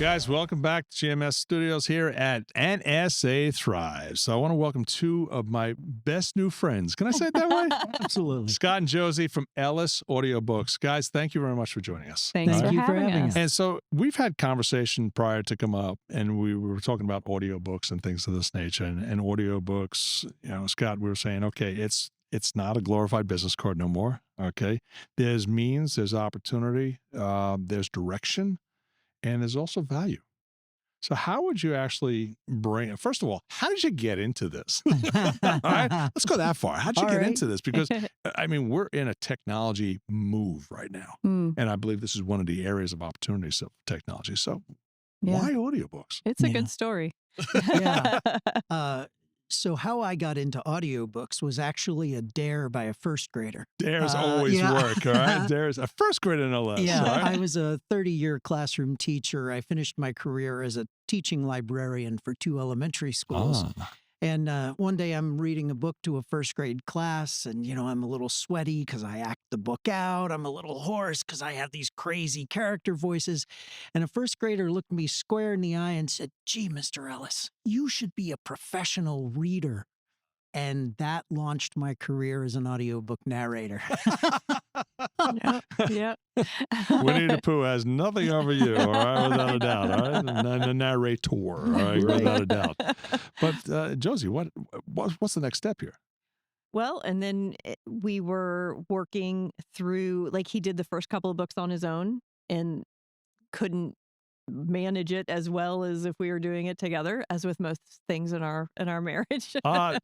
Guys, welcome back to GMS Studios here at NSA Thrive. So I want to welcome two of my best new friends. Can I say it that way? Absolutely. Scott and Josie from Ellis Audiobooks. Guys, thank you very much for joining us. Thanks Thank for you for having having us. us. And so we've had conversation prior to come up, and we were talking about audiobooks and things of this nature. And audiobooks, Scott, we were saying, okay, it's not a glorified business card no more. Okay, there's means, there's opportunity, there's direction, and there's also value. So how would you actually bring it? First of all, how did you get into this? All right, let's go that far. How did you All get right. into this? Because, I mean, we're in a technology move right now. Mm, And I believe this is one of the areas of opportunity for technology. So yeah. why audiobooks? It's a Yeah. good story. Yeah. So how I got into audiobooks was actually a dare by a first grader. Dares always yeah. work, all right? Dares, a first grader no less. Yeah, all right? I was a 30-year classroom teacher. I finished my career as a teaching librarian for 2 elementary schools. Ah, And one day I'm reading a book to a first grade class, and, I'm a little sweaty because I act the book out. I'm a little hoarse because I have these crazy character voices. And a first grader looked me square in the eye and said, "Gee, Mr. Ellis, you should be a professional reader." And that launched my career as an audiobook narrator. Yep. Winnie the Pooh has nothing over you, all right, without a doubt, all right? The narrator, all right, Right. without a doubt. But, Josie, what's the next step here? Well, and then we were working through, like, he did the first couple of books on his own and couldn't manage it as well as if we were doing it together, as with most things in our marriage. There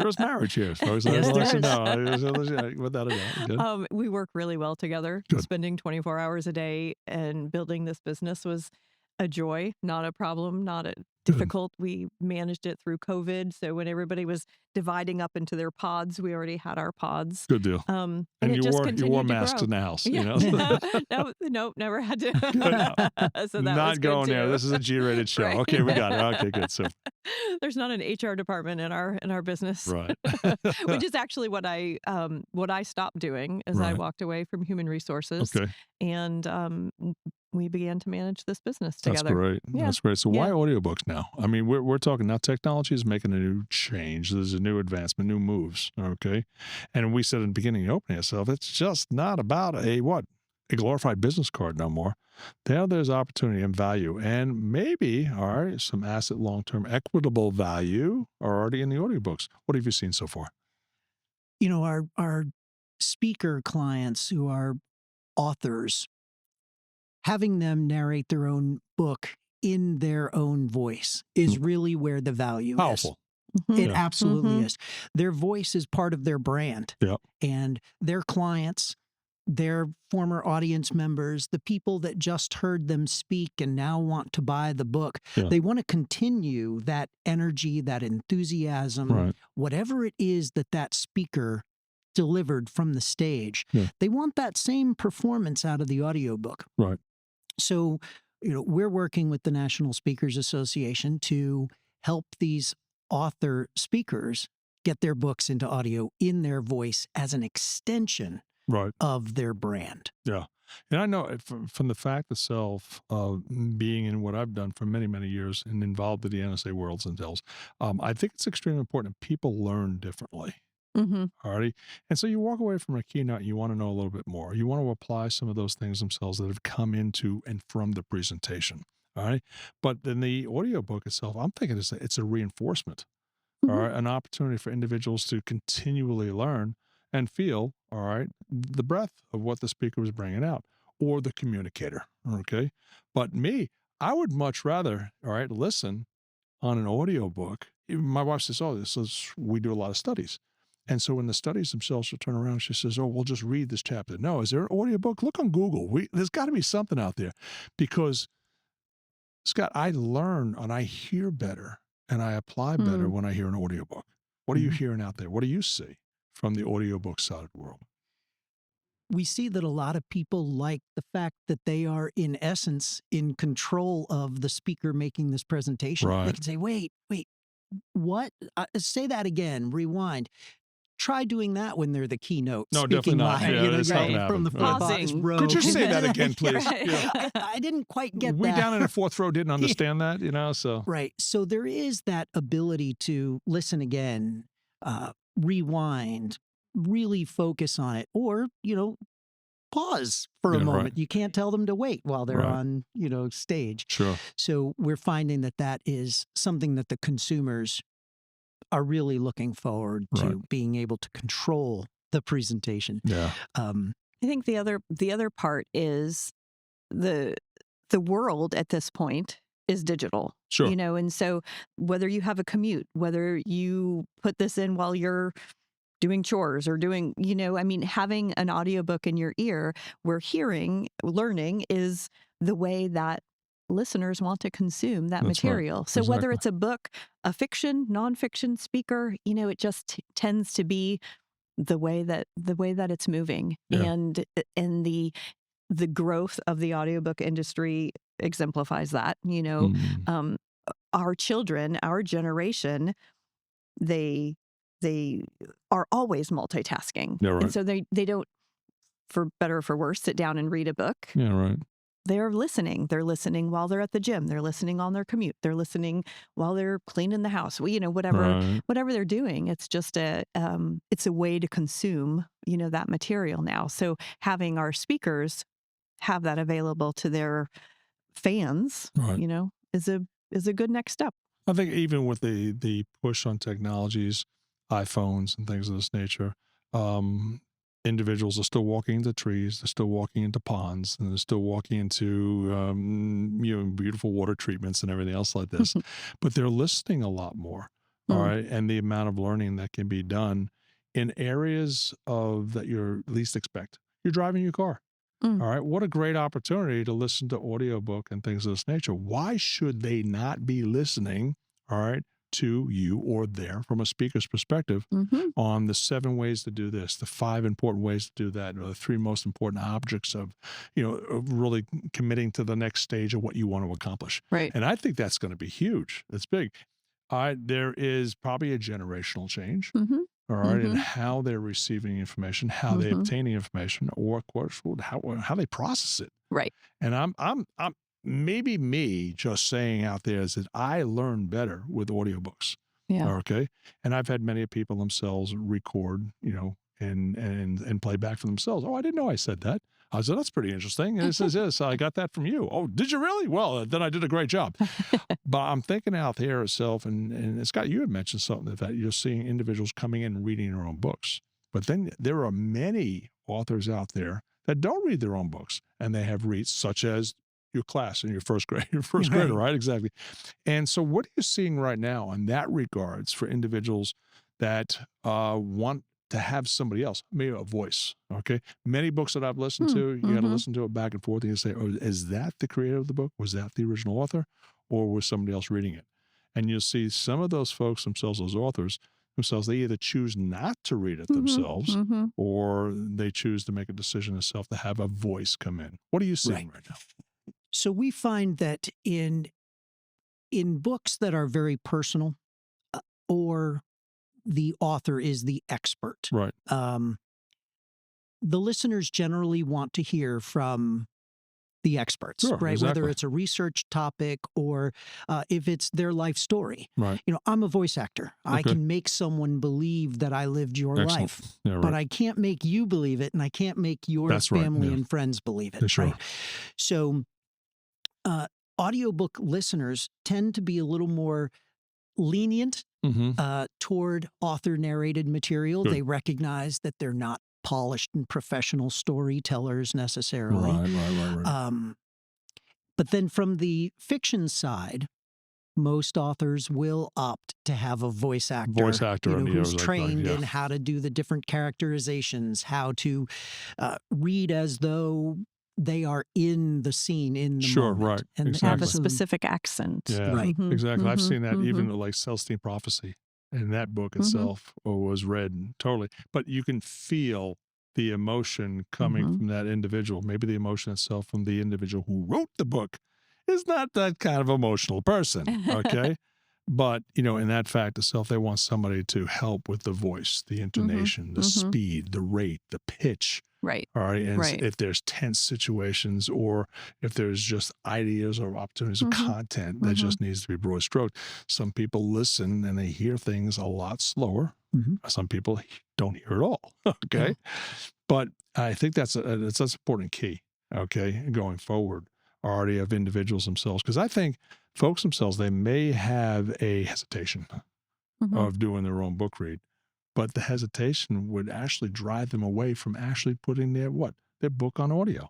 was marriage here, folks. Yes, I'll let you there know. Without a doubt. Good. We work really well together. Good. Spending 24 hours a day and building this business was a joy, not a problem, not a difficult. We managed it through COVID. So when everybody was dividing up into their pods, we already had our pods. Good deal. And And it you just wore continued to masks grow. in the house, Yeah. Nope, never had to. So that was Not good going there. too. This is a G-rated show. Right. Okay, we got it. Okay, good. So, There's not an HR department in our business, right. which is actually what I stopped doing as I Right. walked away from human resources, Okay, and we began to manage this business that's together. great. Yeah. That's great. So why Yeah. audiobooks now? I mean, we're talking now technology is making a new change. There's a new advancement, new moves, okay? And we said in the beginning, opening yourself, it's just not about a glorified business card no more. There's opportunity and value, and maybe, all right, some asset long-term equitable value are already in the audiobooks. What have you seen so far? Our speaker clients who are authors, having them narrate their own book in their own voice is really where the value Powerful. is. It Yeah. absolutely Mhm. is. Their voice is part of their brand. Yep. And their clients, their former audience members, the people that just heard them speak and now want to buy the book, Yeah. they want to continue that energy, that enthusiasm, Right. whatever it is that speaker delivered from the stage. Yeah. They want that same performance out of the audiobook. Right. So, we're working with the National Speakers Association to help these author speakers get their books into audio in their voice as an extension Right. of their brand. Yeah. And I know it from the fact itself of being in what I've done for many, many years and involved with the NSA worlds and tells, I think it's extremely important that people learn differently. Mhm. Alrighty. And so you walk away from a keynote, you want to know a little bit more. You want to apply some of those things themselves that have come into and from the presentation. All right. But in the audiobook itself, I'm thinking it's a reinforcement, all Mhm. right, an opportunity for individuals to continually learn and feel, all right, the breadth of what the speaker was bringing out or the communicator. Okay. But I would much rather, all right, listen on an audiobook. Even my wife says, we do a lot of studies. And so when the studies themselves will turn around, she says, we'll just read this chapter. No, is there an audiobook? Look on Google. There's got to be something out there because, Scott, I learn and I hear better and I apply better when I hear an audiobook. What are you hearing out there? What do you see from the audiobook side of the world? We see that a lot of people like the fact that they are, in essence, in control of the speaker making this presentation. They Right. can say, wait, what? Say that again, rewind. try doing that when they're the keynote No, definitely speaking not. line. Yeah, You know, it's not going gonna from the happen. Right. Pausing. row. Could you say that again, please? Right. Yeah. I didn't quite get We that. down in the fourth row didn't understand that, so. Right. So there is that ability to listen again, rewind, really focus on it, or, pause for a Yeah, right. moment. You can't tell them to wait while they're Right. on, stage. Sure. So we're finding that is something that the consumers are really looking forward to, Right. being able to control the presentation. Yeah. Um, I think the other part is the world at this point is digital. Sure. And so whether you have a commute, whether you put this in while you're doing chores or doing, having an audiobook in your ear, where learning is the way that listeners want to consume that That's right. material. So whether Exactly. it's a book, a fiction, nonfiction speaker, it just tends to be the way that it's moving. Yeah. And the growth of the audiobook industry exemplifies that. Mm. Our children, our generation, they are always multitasking. Yeah, right. And so they don't, for better or for worse, sit down and read a book. Yeah, right. They're listening. They're listening while they're at the gym. They're listening on their commute. They're listening while they're cleaning the house. Whatever Right. they're doing. It's just it's a way to consume, that material now. So having our speakers have that available to their fans, Right. is a good next step. I think even with the push on technologies, iPhones and things of this nature, individuals are still walking into trees, they're still walking into ponds, and they're still walking into beautiful water treatments and everything else like this. But they're listening a lot more, all right, and the amount of learning that can be done in areas that you least expect. You're driving your car. All right. What a great opportunity to listen to audiobook and things of this nature. Why should they not be listening, all right, to you or there from a speaker's perspective on the 7 ways to do this, the 5 important ways to do that, or the 3 most important objects of really committing to the next stage of what you want to accomplish. Right. And I think that's going to be huge. It's big. There is probably a generational change. All right, and how they're receiving information, how they obtaining information, or of course, how they process it. Right. And I'm maybe me just saying out there is that I learn better with audiobooks. Yeah. Okay, and I've had many people themselves record, and play back for themselves. Oh, I didn't know I said that. I said, that's pretty interesting. And it says, yes, I got that from you. Oh, did you really? Well, then I did a great job. But I'm thinking out there itself, and Scott, you had mentioned something that you're seeing individuals coming in and reading their own books. But then there are many authors out there that don't read their own books, and they have reads such as your class in your first grader, right? Exactly. And so what are you seeing right now in that regards for individuals that want to have somebody else, maybe a voice, okay? Many books that I've listened to, you got to listen to it back and forth, and you say, oh, is that the creator of the book? Was that the original author? Or was somebody else reading it? And you'll see some of those folks themselves, those authors themselves, they either choose not to read it themselves, or they choose to make a decision themselves to have a voice come in. What are you seeing right now? So we find that in books that are very personal, or the author is the expert, Right. the listeners generally want to hear from the experts, Sure, right? exactly. Whether it's a research topic or if it's their life story. Right. I'm a voice actor. I Okay. can make someone believe that I lived your Excellent. life, Yeah, right. but I can't make you believe it, and I can't make your That's right, family yeah. and friends believe it. Yeah, sure. Right? So audiobook listeners tend to be a little more lenient toward author-narrated material. Good. They recognize that they're not polished and professional storytellers necessarily. Right. But then from the fiction side, most authors will opt to have a voice actor, who's trained in how to do the different characterizations, how to read as though they are in the scene, in the moment. Right. And Exactly. Have a specific accent. Yeah, Right. Exactly. I've seen that even like Celestine Prophecy, and that book itself was read totally. But you can feel the emotion coming from that individual. Maybe the emotion itself from the individual who wrote the book is not that kind of emotional person, okay? But, in that fact itself, they want somebody to help with the voice, the intonation, the speed, the rate, the pitch. Right. All right. And Right. if there's tense situations or if there's just ideas or opportunities of content that just needs to be broad stroked, some people listen and they hear things a lot slower. Some people don't hear it all. Okay. But I think that's an important key. Okay. Going forward, already of individuals themselves. Because I think folks themselves, they may have a hesitation of doing their own book read, but the hesitation would actually drive them away from actually putting their book on audio.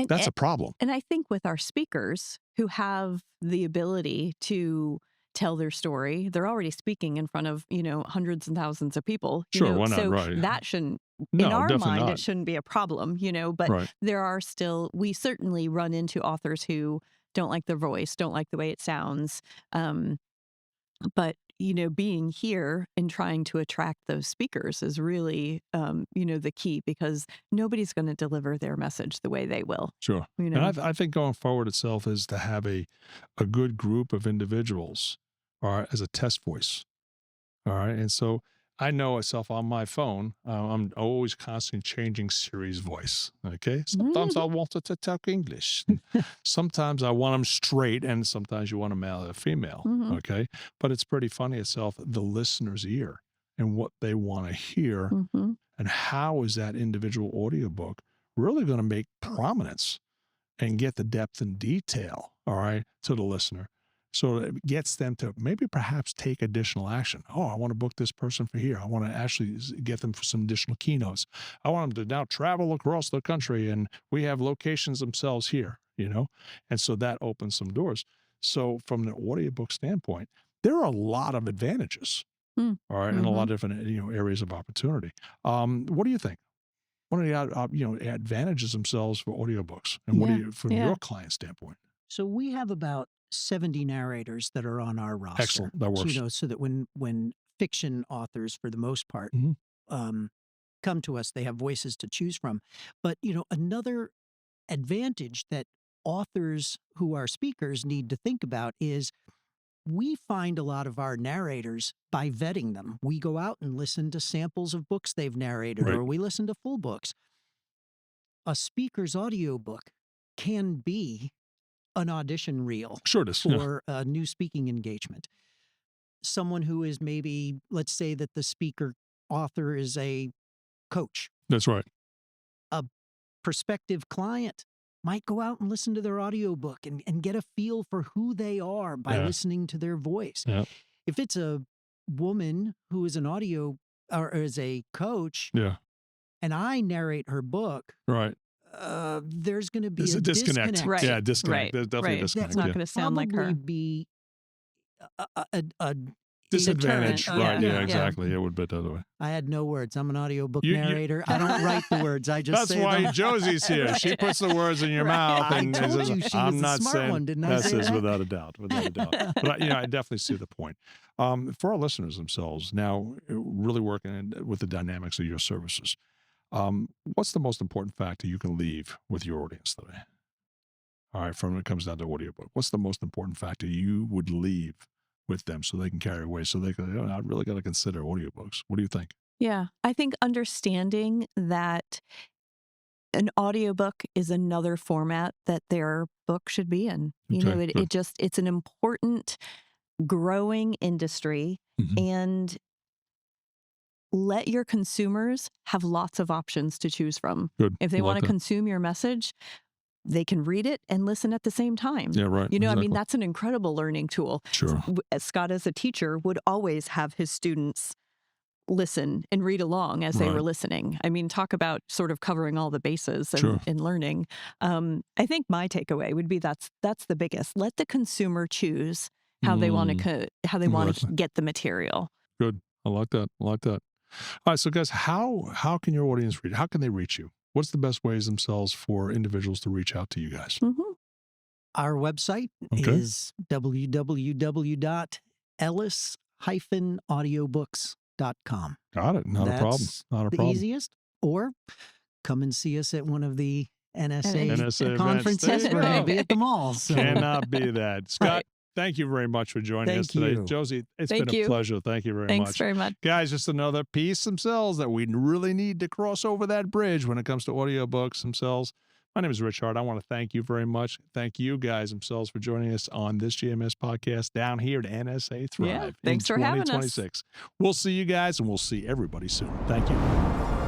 That's a problem. And I think with our speakers who have the ability to tell their story, they're already speaking in front of, hundreds and thousands of people. Sure, why not? So Right. that shouldn't, No, in our definitely mind, not. it shouldn't be a problem, but Right. there are still, we certainly run into authors who don't like their voice, don't like the way it sounds. But, being here and trying to attract those speakers is really, the key, because nobody's going to deliver their message the way they will. Sure. And I think going forward itself is to have a good group of individuals, all right, as a test voice. All right. And so I know myself on my phone, I'm always constantly changing Siri's voice. Okay. Sometimes I want it to talk English. Sometimes I want them straight, and sometimes you want a male or a female. Okay. But it's pretty funny itself, the listener's ear and what they want to hear, and how is that individual audiobook really going to make prominence and get the depth and detail, all right, to the listener. So it gets them to maybe perhaps take additional action. Oh, I want to book this person for here. I want to actually get them for some additional keynotes. I want them to now travel across the country, and we have locations themselves here, and so that opens some doors. So from the audiobook standpoint, there are a lot of advantages, all right, and a lot of different, areas of opportunity. What do you think? What are the advantages themselves for audiobooks, and what do you, from your client standpoint? So we have about 70 narrators that are on our roster. Excellent. That works. So that when fiction authors, for the most part, come to us, they have voices to choose from. But, another advantage that authors who are speakers need to think about is we find a lot of our narrators by vetting them. We go out and listen to samples of books they've narrated, or we listen to full books. A speaker's audiobook can be an audition reel for a new speaking engagement. Someone who is maybe, let's say that the speaker author is a coach. That's right. A prospective client might go out and listen to their audiobook and get a feel for who they are by listening to their voice. If it's a woman who is an audio or is a coach, and I narrate her book, there's going to be a disconnect. Right. Yeah, disconnect. There's definitely a disconnect. It's not going to sound like her. Be a disadvantage. deterrent. Right. Exactly. It would be the other way. I had no words. I'm an audiobook narrator. I don't write the words. I just That's say why them. Josie's here. She puts the words in your mouth. And I told you she I'm was not the smart saying one, didn't I that say is that? without a doubt. But I definitely see the point. For our listeners themselves, now really working with the dynamics of your services, what's the most important factor you can leave with your audience today? All right, from when it comes down to audiobook, what's the most important factor you would leave with them so they can carry away, so they can, I really got to consider audiobooks. What do you think? Yeah, I think understanding that an audiobook is another format that their book should be in. It's an important growing industry, and let your consumers have lots of options to choose from. Good. If they want to consume your message, they can read it and listen at the same time. Yeah, right. I mean, that's an incredible learning tool. Sure. Scott, as a teacher, would always have his students listen and read along as they were listening. I mean, talk about sort of covering all the bases and learning. I think my takeaway would be that's the biggest. Let the consumer choose how they want to get the material. Good. I like that. All right, so guys, how can your audience read? How can they reach you? What's the best ways themselves for individuals to reach out to you guys? Our website is www.ellis-audiobooks.com. Got it. Not a problem. The easiest. Or come and see us at one of the NSA conferences. We're going to be at the mall. So. Cannot be that. Scott, Thank you very much for joining us Thank today. you. Josie, it's Thank been a you. pleasure. Thank you very Thanks much. very much. Guys, just another piece themselves that we really need to cross over that bridge when it comes to audiobooks themselves. My name is Rich Hart. I want to thank you very much. Thank you guys themselves for joining us on this GMS podcast down here at NSA Thrive Thanks in for having us. 2026. We'll see you guys and we'll see everybody soon. Thank you.